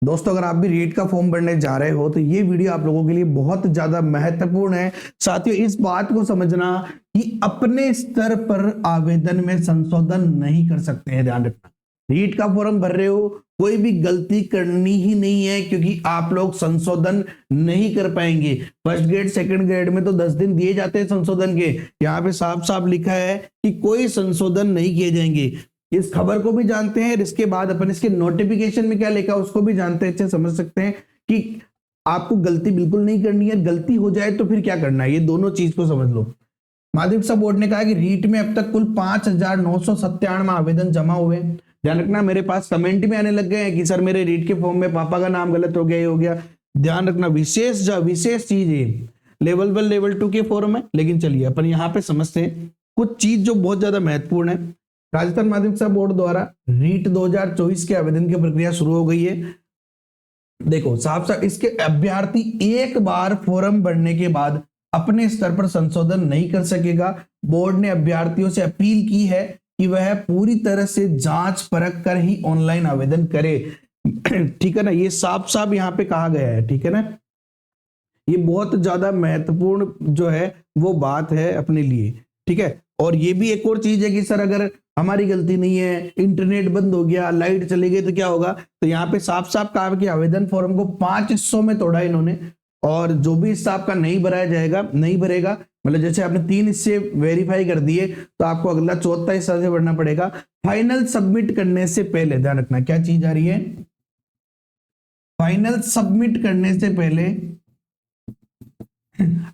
दोस्तों अगर आप भी रीट का फॉर्म भरने जा रहे हो तो ये वीडियो आप लोगों के लिए बहुत ज्यादा महत्वपूर्ण है। साथियों इस बात को समझना कि अपने स्तर पर आवेदन में संशोधन नहीं कर सकते हैं, ध्यान रखना। रीट का फॉर्म भर रहे हो, कोई भी गलती करनी ही नहीं है क्योंकि आप लोग संशोधन नहीं कर पाएंगे। फर्स्ट ग्रेड सेकंड ग्रेड में तो 10 दिन दिए जाते हैं संशोधन के, यहाँ पे साफ साफ लिखा है कि कोई संशोधन नहीं किए जाएंगे। इस खबर को भी जानते हैं, इसके बाद अपन इसके नोटिफिकेशन में क्या लिखा उसको भी जानते हैं, अच्छे समझ सकते हैं कि आपको गलती बिल्कुल नहीं करनी है। गलती हो जाए तो फिर क्या करना है, ये दोनों चीज को समझ लो। माध्यमिक शिक्षा बोर्ड ने कहा कि रीट में अब तक कुल 5,997 आवेदन जमा हुए। ध्यान रखना, मेरे पास कमेंट में आने लग गए हैं कि सर मेरे रीट के फॉर्म में पापा का नाम गलत हो गया, ये हो गया। ध्यान रखना, विशेष चीज है, लेवल 1 लेवल 2 के फॉर्म है। लेकिन चलिए अपन यहाँ पे समझते हैं कुछ चीज जो बहुत ज्यादा महत्वपूर्ण है। राजस्थान माध्यमिक शिक्षा बोर्ड द्वारा रीट 2024 के आवेदन की प्रक्रिया शुरू हो गई है। देखो साफ साफ इसके अभ्यर्थी एक बार फॉर्म भरने के बाद अपने स्तर पर संशोधन नहीं कर सकेगा। बोर्ड ने अभ्यर्थियों से अपील की है कि वह पूरी तरह से जांच परख कर ही ऑनलाइन आवेदन करे। ठीक है ना, ये साफ साफ यहाँ पे कहा गया है। ठीक है ना, ये बहुत ज्यादा महत्वपूर्ण जो है वो बात है अपने लिए। ठीक है, और ये भी एक और चीज है कि सर अगर हमारी गलती नहीं है, इंटरनेट बंद हो गया, लाइट चली गई तो क्या होगा, तो यहाँ पे साफ साफ कहा कि आवेदन फॉर्म को 5 हिस्सों में तोड़ा इन्होंने, और जो भी हिस्सा आपका नहीं भराया जाएगा नहीं भरेगा, मतलब जैसे आपने 3 हिस्से वेरीफाई कर दिए तो आपको अगला चौथा हिस्सा से भरना पड़ेगा। फाइनल सबमिट करने से पहले ध्यान रखना क्या चीज आ रही है, फाइनल सबमिट करने से पहले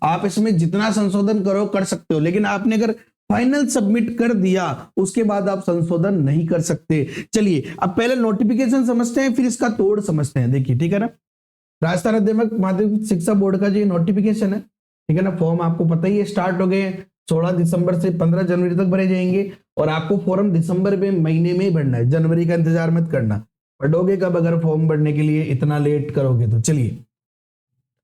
आप इसमें जितना संशोधन करो कर सकते हो, लेकिन आपने अगर फाइनल सबमिट कर दिया उसके बाद आप संशोधन नहीं कर सकते। चलिए अब पहले नोटिफिकेशन समझते हैं, फिर इसका तोड़ समझते हैं। देखिए ठीक है ना, राजस्थान माध्यमिक शिक्षा बोर्ड का जो नोटिफिकेशन है, ठीक है ना, फॉर्म आपको पता ही है स्टार्ट हो गए। 16 दिसंबर से 15 जनवरी तक भरे जाएंगे और आपको फॉर्म दिसंबर में महीने में ही भरना है, जनवरी का इंतजार मत करना। पढ़ोगे कब अगर फॉर्म भरने के लिए इतना लेट करोगे तो। चलिए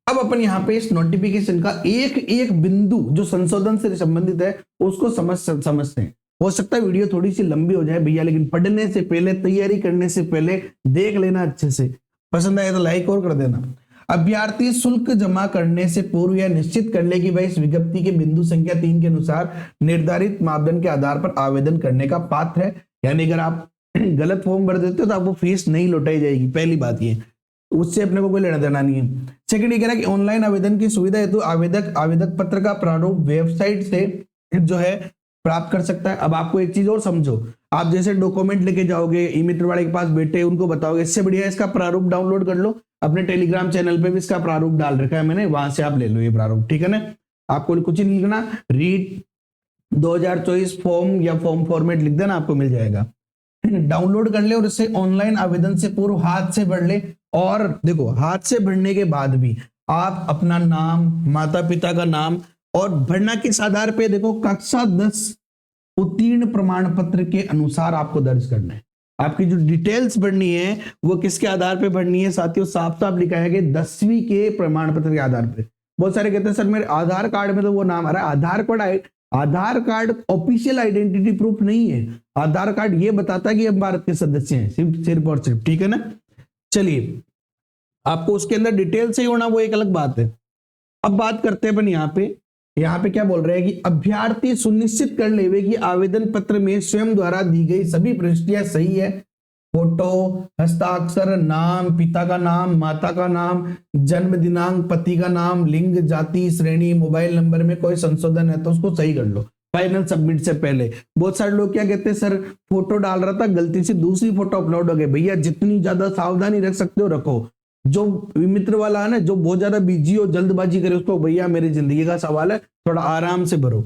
अब अपन यहाँ पे इस नोटिफिकेशन का एक एक बिंदु जो संशोधन से संबंधित है उसको समझते हैं। हो सकता है वीडियो थोड़ी सी लंबी हो जाए भैया, लेकिन पढ़ने से पहले, तैयारी करने से पहले देख लेना अच्छे से। पसंद आए तो लाइक और कर देना। अभ्यर्थी शुल्क जमा करने से पूर्व यह निश्चित कर ले कि वह इस विज्ञप्ति के बिंदु संख्या 3 के अनुसार निर्धारित मापदंड के आधार पर आवेदन करने का पात्र है। यानी अगर आप गलत फॉर्म भर देते हो तो आपको फीस नहीं लौटाई जाएगी, पहली बात ये, उससे अपने को कोई लेना देना नहीं है। सेकंड ये कह रहा है कि ऑनलाइन आवेदन की सुविधा हेतु आवेदक पत्र का प्रारूप वेबसाइट से जो है प्राप्त कर सकता है। अब आपको एक चीज और समझो, आप जैसे डॉक्यूमेंट लेके जाओगे, ई मित्र वाले के पास बैठे उनको बताओगे, इससे बढ़िया इसका प्रारूप डाउनलोड कर लो। अपने टेलीग्राम चैनल पे भी इसका प्रारूप डाल रखा है मैंने, वहां से आप ले लो ये प्रारूप। ठीक है ना, आपको कुछ नहीं लिखना, रीट 2024 फॉर्म या फॉर्म फॉर्मेट लिख देना, आपको मिल जाएगा। डाउनलोड कर ले और इससे ऑनलाइन आवेदन से पूर्व हाथ से भर ले। और देखो हाथ से भरने के बाद भी आप अपना नाम, माता पिता का नाम और भरना किस आधार पे, देखो कक्षा 10 उत्तीर्ण प्रमाण पत्र के अनुसार आपको दर्ज करना है। आपकी जो डिटेल्स भरनी है वो किसके आधार पे भरनी है साथियों, साफ साफ लिखा है कि 10वीं के प्रमाण पत्र के आधार पे। बहुत सारे कहते हैं सर मेरे आधार कार्ड में तो वो नाम आ रहा है। आधार कार्ड ऑफिशियल आइडेंटिटी प्रूफ नहीं है। आधार कार्ड ये बताता है कि हम भारत के सदस्य हैं, सिर्फ और सिर्फ। ठीक है ना, चलिए आपको उसके अंदर डिटेल से ही होना वो एक अलग बात है। अब बात करते हैं अपन यहाँ पे क्या बोल रहे हैं कि अभ्यर्थी सुनिश्चित कर लेवे कि आवेदन पत्र में स्वयं द्वारा दी गई सभी प्रविष्टियां सही है। फोटो, हस्ताक्षर, नाम, पिता का नाम, माता का नाम, जन्म दिनांक, पति का नाम, लिंग, जाति, श्रेणी, मोबाइल नंबर में कोई संशोधन है तो उसको सही कर लो फाइनल सबमिट से पहले। बहुत सारे लोग क्या कहते हैं सर फोटो डाल रहा था गलती से दूसरी फोटो अपलोड हो गई। भैया जितनी ज्यादा सावधानी रख सकते हो रखो। जो मित्र वाला है ना, जो बहुत ज्यादा बिजी हो, जल्दबाजी करे, उसको भैया मेरी जिंदगी का सवाल है, थोड़ा आराम से भरो।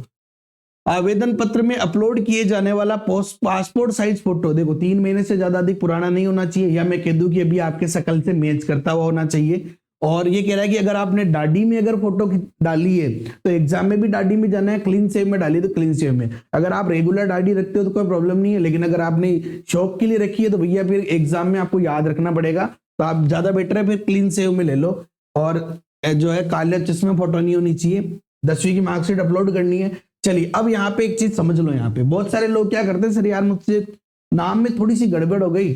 आवेदन पत्र में अपलोड किए जाने वाला पासपोर्ट साइज फोटो, देखो 3 महीने से ज्यादा अधिक पुराना नहीं होना चाहिए, या मैं कह दूं कि अभी आपके शकल से मैच करता हुआ होना चाहिए। और ये कह रहा है कि अगर आपने दाढ़ी में अगर फोटो डाली है तो एग्जाम में भी दाढ़ी में जाना है, क्लीन शेव में डाली तो क्लीन शेव में। अगर आप रेगुलर दाढ़ी रखते हो तो कोई प्रॉब्लम नहीं है, लेकिन अगर आपने शौक के लिए रखी है तो भैया फिर एग्जाम में आपको याद रखना पड़ेगा, तो आप ज्यादा बेटर है फिर क्लीन शेव में ले लो। और जो है काले चश्मे फोटो नहीं होनी चाहिए। 10वीं की मार्कशीट अपलोड करनी है। चलिए अब यहाँ पे एक चीज समझ लो, यहाँ पे बहुत सारे लोग क्या करते हैं सर यार मुझसे नाम में थोड़ी सी गड़बड़ हो गई,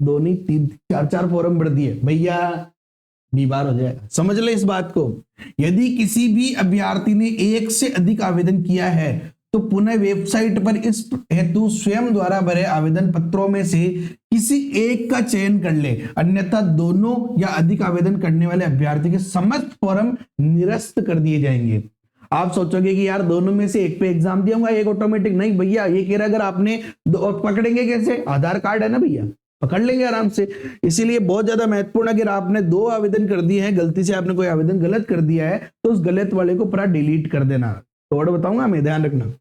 दो नहीं, तीन चार चार फॉर्म भर दिए भैया, बीमार हो जाएगा। समझ ले इस बात को। यदि किसी भी अभ्यर्थी ने एक से अधिक आवेदन किया है तो पुनः वेबसाइट पर इस हेतु स्वयं द्वारा भरे आवेदन पत्रों में से किसी एक का चयन कर ले, अन्यथा दोनों या अधिक आवेदन करने वाले अभ्यर्थी के समस्त फॉर्म निरस्त कर दिए जाएंगे। आप सोचोगे कि यार दोनों में से एक पे एग्जाम दिया होगा, एक ऑटोमेटिक, नहीं भैया, ये कह रहा अगर आपने पकड़ेंगे कैसे, आधार कार्ड है ना भैया, पकड़ लेंगे आराम से। इसीलिए बहुत ज्यादा महत्वपूर्ण, अगर आपने 2 आवेदन कर दिए हैं, गलती से आपने कोई आवेदन गलत कर दिया है तो उस गलत वाले को पूरा डिलीट कर देना। तो और बताऊंगा मैं, ध्यान रखना।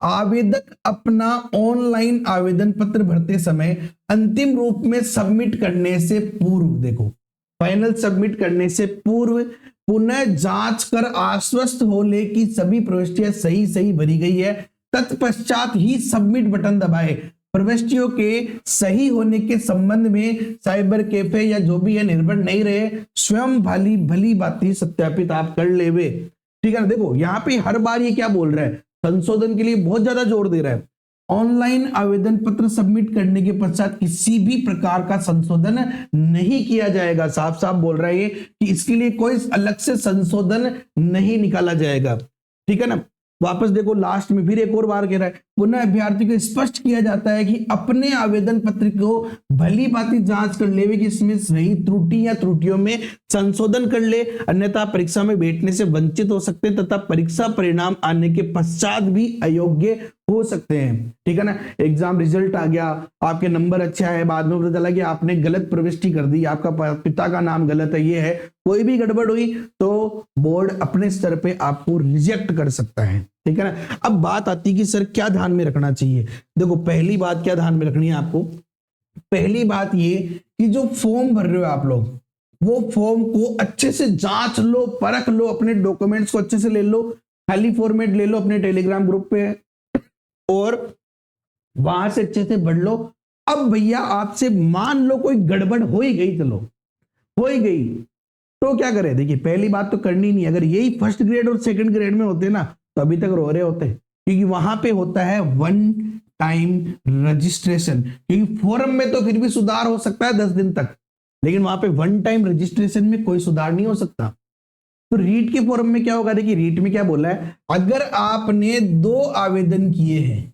आवेदक अपना ऑनलाइन आवेदन पत्र भरते समय अंतिम रूप में सबमिट करने से पूर्व, देखो फाइनल सबमिट करने से पूर्व पुनः जांच कर आश्वस्त हो ले कि सभी प्रविष्टियां सही भरी गई है, तत्पश्चात ही सबमिट बटन दबाए। प्रविष्टियों के सही होने के संबंध में साइबर कैफे या जो भी है निर्भर नहीं रहे, स्वयं भली बाती सत्यापित आप कर लेवे। ठीक है ना। देखो यहाँ पे हर बार ये क्या बोल रहा है, संशोधन के लिए बहुत ज्यादा जोर दे रहा है। ऑनलाइन आवेदन पत्र सबमिट करने के पश्चात किसी भी प्रकार का संशोधन नहीं किया जाएगा। साफ साफ बोल रहा है कि इसके लिए कोई अलग से संशोधन नहीं निकाला जाएगा। ठीक है ना। वापस देखो लास्ट में फिर एक और बार कह रहा है, पुनः अभ्यर्थी को स्पष्ट किया जाता है कि अपने आवेदन पत्र को भली भांति जांच कर ले कि इसमें सही त्रुटि या त्रुटियों में संशोधन कर ले, अन्यथा परीक्षा में बैठने से वंचित हो सकते हैं तथा परीक्षा परिणाम आने के पश्चात भी अयोग्य हो सकते हैं। ठीक है ना। एग्जाम रिजल्ट आ गया, आपके नंबर अच्छा है, बाद में पता चला कि आपने गलत प्रविष्टि कर दी, आपका पिता का नाम गलत है, ये है, कोई भी गड़बड़ हुई तो बोर्ड अपने स्तर पे आपको रिजेक्ट कर सकता है। ठीक है ना। अब बात आती है कि सर क्या ध्यान में रखना चाहिए। देखो पहली बात क्या ध्यान में रखनी है आपको, पहली बात ये कि जो फॉर्म भर रहे हो आप लोग, वो फॉर्म को अच्छे से जांच लो, परख लो, अपने डॉक्यूमेंट्स को अच्छे से ले लो, खाली फॉर्मेट ले लो, अपने टेलीग्राम ग्रुप पे और वहां से अच्छे से पढ़ लो। अब भैया आपसे मान लो कोई गड़बड़ हो ही गई, चलो हो ही गई, तो क्या करें। देखिए पहली बात तो करनी नहीं, अगर यही फर्स्ट ग्रेड और सेकंड ग्रेड में होते ना तो अभी तक रो रहे होते, क्योंकि वहां पे होता है वन टाइम रजिस्ट्रेशन। क्योंकि फॉर्म में तो फिर भी सुधार हो सकता है 10 दिन तक, लेकिन वहां पे वन टाइम रजिस्ट्रेशन में कोई सुधार नहीं हो सकता। तो रीट के फॉर्म में क्या होगा, देखिए रीट में क्या बोला है, अगर आपने 2 आवेदन किए हैं,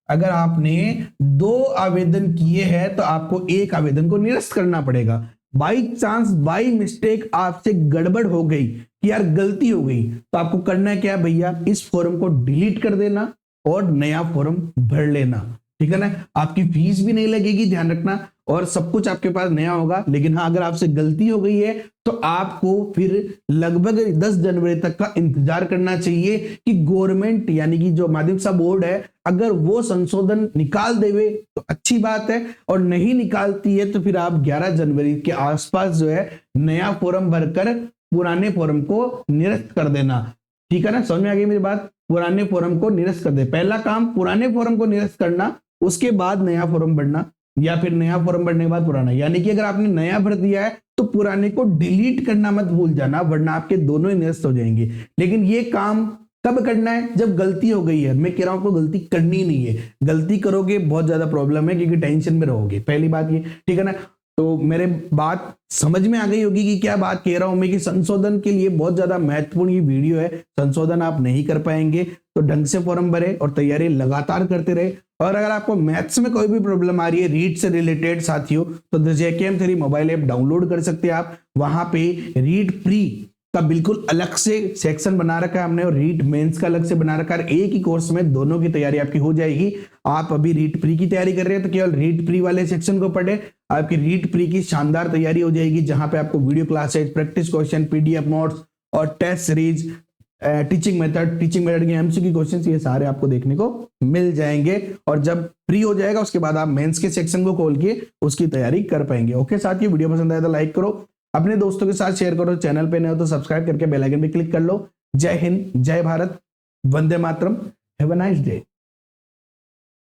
अगर आपने 2 आवेदन किए हैं तो आपको एक आवेदन को निरस्त करना पड़ेगा। बाई चांस बाई मिस्टेक आपसे गड़बड़ हो गई कि यार गलती हो गई, तो आपको करना है क्या भैया, इस फॉर्म को डिलीट कर देना और नया फॉर्म भर लेना। ठीक है ना। आपकी फीस भी नहीं लगेगी, ध्यान रखना, और सब कुछ आपके पास नया होगा। लेकिन हाँ, अगर आपसे गलती हो गई है तो आपको फिर लगभग 10 जनवरी तक का इंतजार करना चाहिए कि गवर्नमेंट यानी कि जो माध्यमिक शिक्षा बोर्ड है, अगर वो संशोधन निकाल देवे तो अच्छी बात है, और नहीं निकालती है तो फिर आप 11 जनवरी के आसपास जो है नया फॉर्म भरकर पुराने फॉर्म को निरस्त कर देना। ठीक है ना। समझ में आ गई मेरी बात। पुराने फॉर्म को निरस्त कर दे, पहला काम पुराने फॉर्म को निरस्त करना, उसके बाद नया फॉर्म भरना, या फिर नया फॉर्म भरने के बाद पुराना। यानी कि अगर आपने नया भर दिया है तो पुराने को डिलीट करना मत भूल जाना, वरना आपके दोनों ही निरस्त हो जाएंगे। लेकिन ये काम कब करना है, जब गलती हो गई है। मैं कह रहा हूं आपको गलती करनी नहीं है, गलती करोगे बहुत ज्यादा प्रॉब्लम है, क्योंकि टेंशन में रहोगे। पहली बात ये, ठीक है ना। तो मेरे बात समझ में आ गई होगी कि क्या बात कह रहा हूं मैं, कि संशोधन के लिए बहुत ज्यादा महत्वपूर्ण ये वीडियो है। संशोधन आप नहीं कर पाएंगे तो ढंग से फॉर्म भरे और तैयारी लगातार करते रहे। और अगर आपको मैथ्स में कोई भी प्रॉब्लम आ रही है रीड से रिलेटेड साथियों, तो the JKM3 mobile app download कर सकते हैं आप। वहां पे रीड प्री का बिल्कुल अलग से सेक्शन बना रखा है हमने, और रीट मेंस का अलग से बना रखा है। एक ही कोर्स में दोनों की तैयारी आपकी हो जाएगी। आप अभी रीट प्री की तैयारी कर रहे हैं तो केवल रीट प्री वाले सेक्शन को पढ़े, आपकी रीट प्री की शानदार तैयारी हो जाएगी, जहां पे आपको video classes, practice question, PDF notes और टेस्ट सीरीज, टीचिंग मेथड के MCQ क्वेश्चन, ये सारे आपको देखने को मिल जाएंगे। और जब फ्री हो जाएगा उसके बाद आप मेंस के सेक्शन को खोल के उसकी तैयारी कर पाएंगे। ओके साथियों, वीडियो पसंद आया तो लाइक करो, अपने दोस्तों के साथ शेयर करो, चैनल पे नए हो तो सब्सक्राइब करके बेल आइकन पे क्लिक कर लो। जय हिंद, जय Bharat, Vande Mataram, have a nice day.